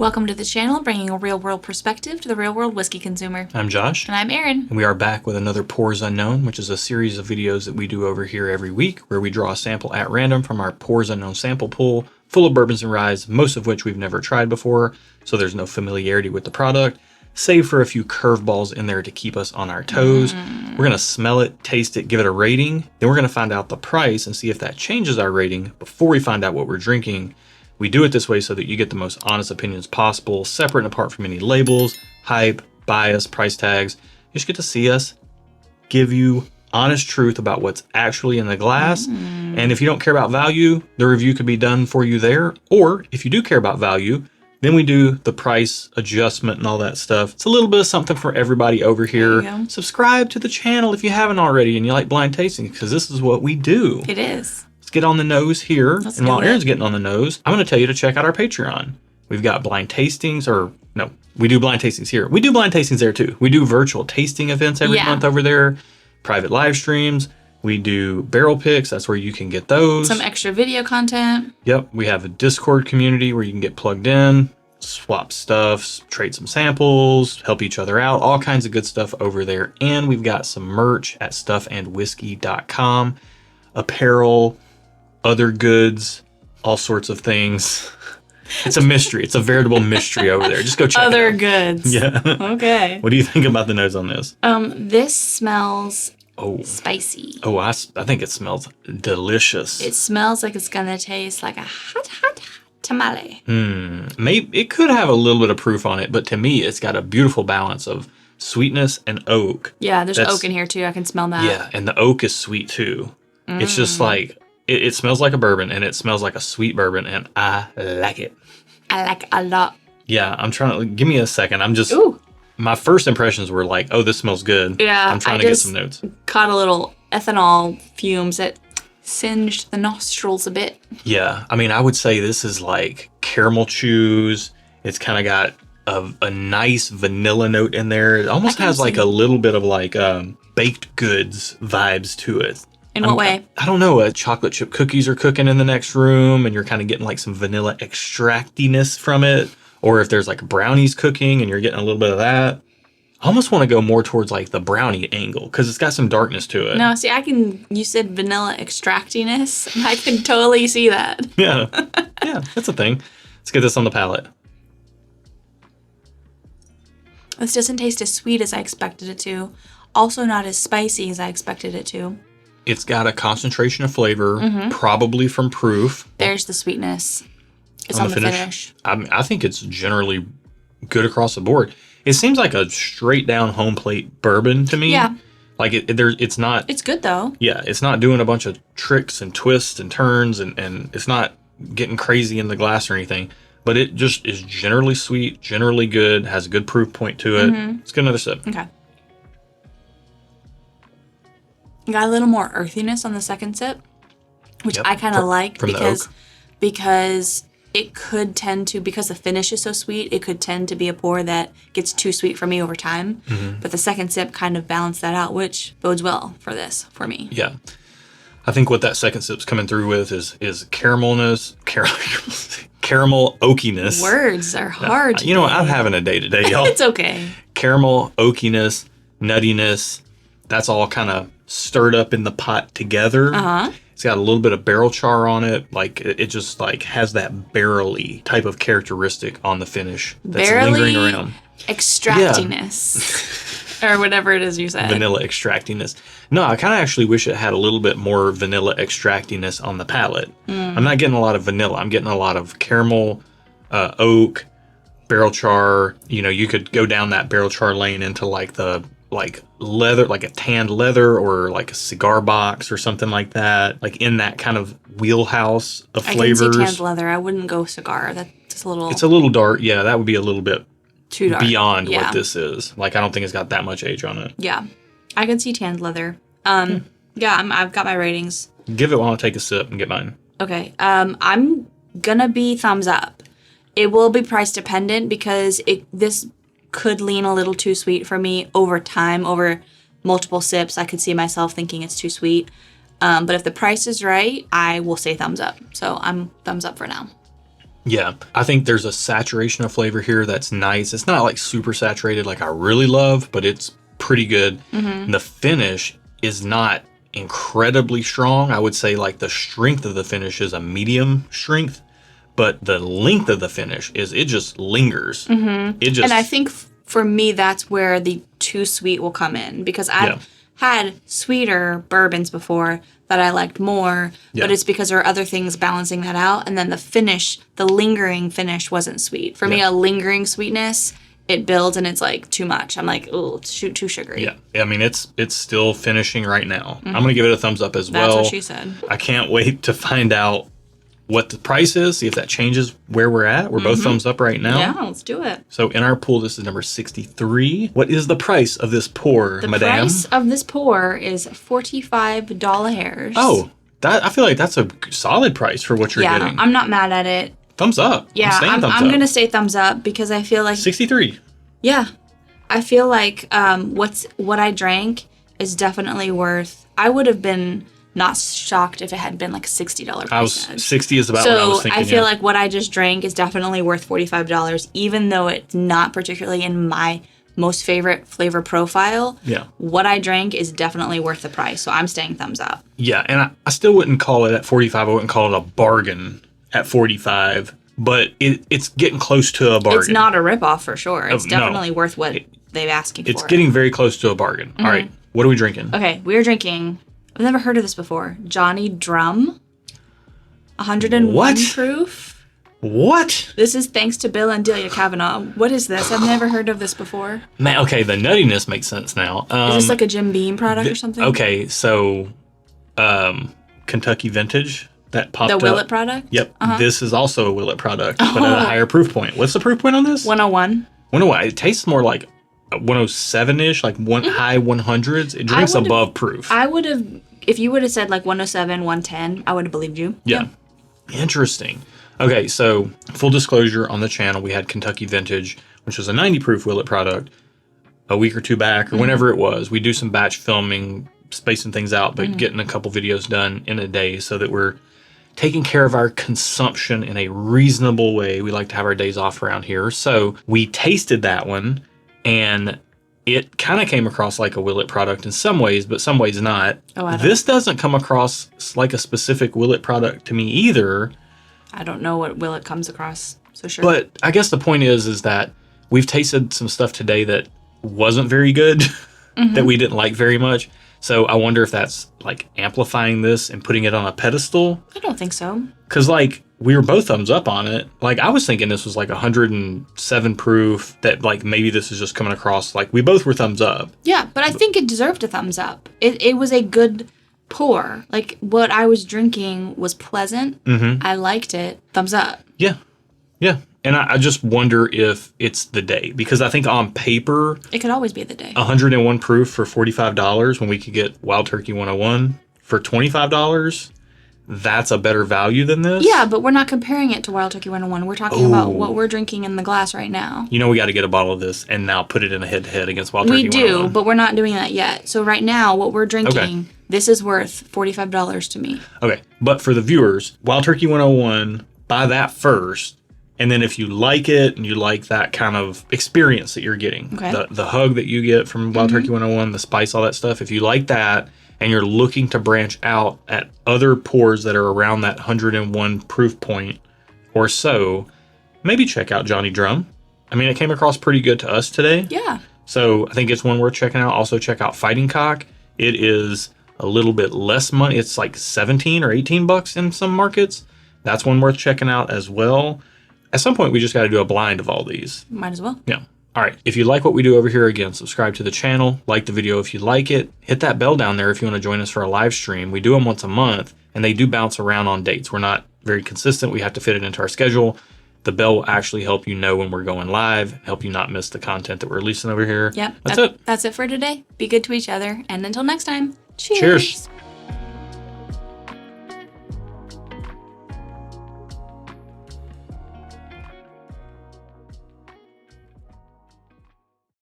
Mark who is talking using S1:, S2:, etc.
S1: Welcome to the channel, bringing a real-world perspective to the real-world whiskey consumer.
S2: I'm Josh.
S1: And I'm Erin.
S2: And we are back with another Pours Unknown, which is a series of videos that we do over here every week, where we draw a sample at random from our Pours Unknown sample pool, full of bourbons and ryes, most of which we've never tried before, so there's no familiarity with the product, save for a few curveballs in there to keep us on our toes. We're going to smell it, taste it, give it a rating, then we're going to find out the price and see if that changes our rating before we find out what we're drinking. We do it this way so that you get the most honest opinions possible, separate and apart from any labels, hype, bias, price tags. You just get to see us give you honest truth about what's actually in the glass. And if you don't care about value, the review could be done for you there. Or if you do care about value, then we do the price adjustment and all that stuff. It's a little bit of something for everybody over here. Subscribe to the channel if you haven't already and you like blind tasting, because this is what we do.
S1: It is.
S2: Get on the nose here. And while Erin's getting on the nose, I'm going to tell you to check out our Patreon. We've got blind tastings, or no, we do blind tastings here. We do blind tastings there too. We do virtual tasting events every month over there, private live streams. We do barrel picks. That's where you can get those.
S1: Some extra video content.
S2: Yep. We have a Discord community where you can get plugged in, swap stuff, trade some samples, help each other out, all kinds of good stuff over there. And we've got some merch at stuffandwhiskey.com, apparel, other goods, all sorts of things. It's a mystery. It's a veritable mystery over there. Just go check it out. Other
S1: goods.
S2: Yeah.
S1: Okay.
S2: What do you think about the nose on this?
S1: This smells spicy.
S2: Oh, I think it smells delicious.
S1: It smells like it's gonna taste like a hot tamale.
S2: Maybe it could have a little bit of proof on it, but to me, it's got a beautiful balance of sweetness and oak.
S1: Yeah, there's oak in here too. I can smell that.
S2: Yeah, and the oak is sweet too. It's just like, it smells like a bourbon, and it smells like a sweet bourbon, and I like it.
S1: I like it a lot.
S2: Yeah, I'm trying to, give me a second. I'm just, my first impressions were like, oh, this smells good.
S1: Yeah,
S2: I'm trying to get some notes.
S1: Caught a little ethanol fumes that singed the nostrils a bit.
S2: Yeah, I mean, I would say this is like caramel chews. It's kind of got a nice vanilla note in there. It almost has like a little bit of like baked goods vibes to it.
S1: In what way?
S2: I don't know. Chocolate chip cookies are cooking in the next room, and you're kind of getting like some vanilla extractiness from it. Or if there's like brownies cooking and you're getting a little bit of that. I almost want to go more towards like the brownie angle because it's got some darkness to it.
S1: No, see, you said vanilla extractiness. I can totally see that.
S2: Yeah. Yeah, that's a thing. Let's get this on the palate.
S1: This doesn't taste as sweet as I expected it to. Also not as spicy as I expected it to.
S2: It's got a concentration of flavor, probably from proof.
S1: There's the sweetness. It's on the finish.
S2: I think it's generally good across the board. It seems like a straight down home plate bourbon to me. Yeah. Like it's not.
S1: It's good though.
S2: Yeah, it's not doing a bunch of tricks and twists and turns, and it's not getting crazy in the glass or anything. But it just is generally sweet, generally good, has a good proof point to it. Let's get another sip.
S1: Okay. Got a little more earthiness on the second sip, which I kind of like because it could tend to, because the finish is so sweet, it could tend to be a pour that gets too sweet for me over time. But the second sip kind of balanced that out, which bodes well for this, for me.
S2: Yeah. I think what that second sip's coming through with is caramelness, caramel oakiness.
S1: Words are hard.
S2: You know what? I'm having a day today, y'all.
S1: It's okay.
S2: Caramel oakiness, nuttiness. That's all kind of stirred up in the pot together. It's got a little bit of barrel char on it. Like it just like has that barrel-y type of characteristic on the finish that's lingering around.
S1: Extractiness. Or whatever it is you said.
S2: Vanilla extractiness. No, I kind of actually wish it had a little bit more vanilla extractiness on the palate. I'm not getting a lot of vanilla. I'm getting a lot of caramel, oak, barrel char. You know, you could go down that barrel char lane into like the leather, like a tanned leather or like a cigar box or something like that. Like in that kind of wheelhouse of flavors.
S1: I can see tanned leather. I wouldn't go cigar. That's a little...
S2: It's a little dark. Yeah, that would be a little bit
S1: too dark.
S2: Beyond what this is. Like, I don't think it's got that much age on it.
S1: Yeah. I can see tanned leather. Yeah, I've got my ratings.
S2: Give it while I take a sip and get mine.
S1: Okay. I'm gonna be thumbs up. It will be price dependent because this could lean a little too sweet for me over time. Over multiple sips, I could see myself thinking it's too sweet. But if the price is right, I will say thumbs up. So I'm thumbs up for now.
S2: Yeah, I think there's a saturation of flavor here that's nice. It's not like super saturated like I really love, but it's pretty good. And the finish is not incredibly strong. I would say like the strength of the finish is a medium strength, but the length of the finish is it just lingers. It just,
S1: and I think for me that's where the too sweet will come in, because I've had sweeter bourbons before that I liked more, but it's because there are other things balancing that out. And then the finish, the lingering finish wasn't sweet. For me, a lingering sweetness, it builds and it's like too much. I'm like, ooh, it's too sugary.
S2: Yeah, I mean, it's still finishing right now. I'm going to give it a thumbs up as well.
S1: That's what she said.
S2: I can't wait to find out what the price is, see if that changes where we're at. We're both thumbs up right now.
S1: Yeah, let's do it.
S2: So in our pool, this is number 63. What is the price of this pour, madame?
S1: The price of this pour is $45.
S2: Oh, I feel like that's a solid price for what you're getting.
S1: I'm not mad at it.
S2: Thumbs up.
S1: Yeah, I'm going to say thumbs up because I feel like...
S2: 63.
S1: Yeah. I feel like what I drank is definitely worth... I would have been not shocked if it had been like a $60 price tag. 60
S2: is about what I was thinking.
S1: So I feel like what I just drank is definitely worth $45, even though it's not particularly in my most favorite flavor profile.
S2: Yeah.
S1: What I drank is definitely worth the price, so I'm staying thumbs up.
S2: Yeah, and I still wouldn't call it at 45. I wouldn't call it a bargain at 45, but it's getting close to a bargain.
S1: It's not a ripoff for sure. It's definitely worth what they're asking for.
S2: It's getting very close to a bargain. All right, what are we drinking?
S1: Okay, we're drinking... I've never heard of this before. Johnny Drum. 101 proof.
S2: What?
S1: This is thanks to Bill and Delia Kavanaugh. What is this? I've never heard of this before.
S2: Man, okay, the nuttiness makes sense now.
S1: Is this like a Jim Beam product or something?
S2: Okay, so Kentucky Vintage that popped up.
S1: The Willet product?
S2: Yep. This is also a Willet product, but at a higher proof point. What's the proof point on this?
S1: 101.
S2: 101. It tastes more like 107-ish, like high 100s. It drinks above proof.
S1: I would have, if you would have said like 107, 110, I would have believed you.
S2: Yeah. Interesting. Okay, so full disclosure on the channel, we had Kentucky Vintage, which was a 90 proof Willet product a week or two back, or whenever it was. We do some batch filming, spacing things out, but getting a couple videos done in a day so that we're taking care of our consumption in a reasonable way. We like to have our days off around here. So we tasted that one, and it kind of came across like a Willet product in some ways, but some ways not. This doesn't come across like a specific Willet product to me either.
S1: I don't know what Willet comes across, so sure.
S2: But I guess the point is that we've tasted some stuff today that wasn't very good, that we didn't like very much. So I wonder if that's like amplifying this and putting it on a pedestal.
S1: I don't think so.
S2: Because like we were both thumbs up on it. Like I was thinking this was like 107 proof, that like maybe this is just coming across like we both were thumbs up.
S1: Yeah, but I think it deserved a thumbs up. It was a good pour. Like what I was drinking was pleasant. I liked it. Thumbs up.
S2: Yeah. Yeah. And I just wonder if it's the day, because I think on paper,
S1: it could always be the day.
S2: 101 proof for $45 when we could get Wild Turkey 101 for $25. That's a better value than this.
S1: Yeah, but we're not comparing it to Wild Turkey 101. We're talking about what we're drinking in the glass right now.
S2: You know, we got to get a bottle of this and now put it in a head-to-head against Wild Turkey 101.
S1: We do, but we're not doing that yet. So right now, what we're drinking, this is worth $45 to me. Okay,
S2: but for the viewers, Wild Turkey 101, buy that first. And then if you like it and you like that kind of experience that you're getting, the hug that you get from Wild Turkey 101, the spice, all that stuff, if you like that and you're looking to branch out at other pours that are around that 101 proof point or so, maybe check out Johnny Drum. I mean, it came across pretty good to us today.
S1: Yeah.
S2: So I think it's one worth checking out. Also check out Fighting Cock. It is a little bit less money. It's like 17 or 18 bucks in some markets. That's one worth checking out as well. At some point, we just got to do a blind of all these.
S1: Might as well.
S2: Yeah. All right. If you like what we do over here, again, subscribe to the channel. Like the video if you like it. Hit that bell down there if you want to join us for a live stream. We do them once a month, and they do bounce around on dates. We're not very consistent. We have to fit it into our schedule. The bell will actually help you know when we're going live, help you not miss the content that we're releasing over here.
S1: Yep.
S2: That's it.
S1: That's it for today. Be good to each other. And until next time, cheers.
S2: Cheers.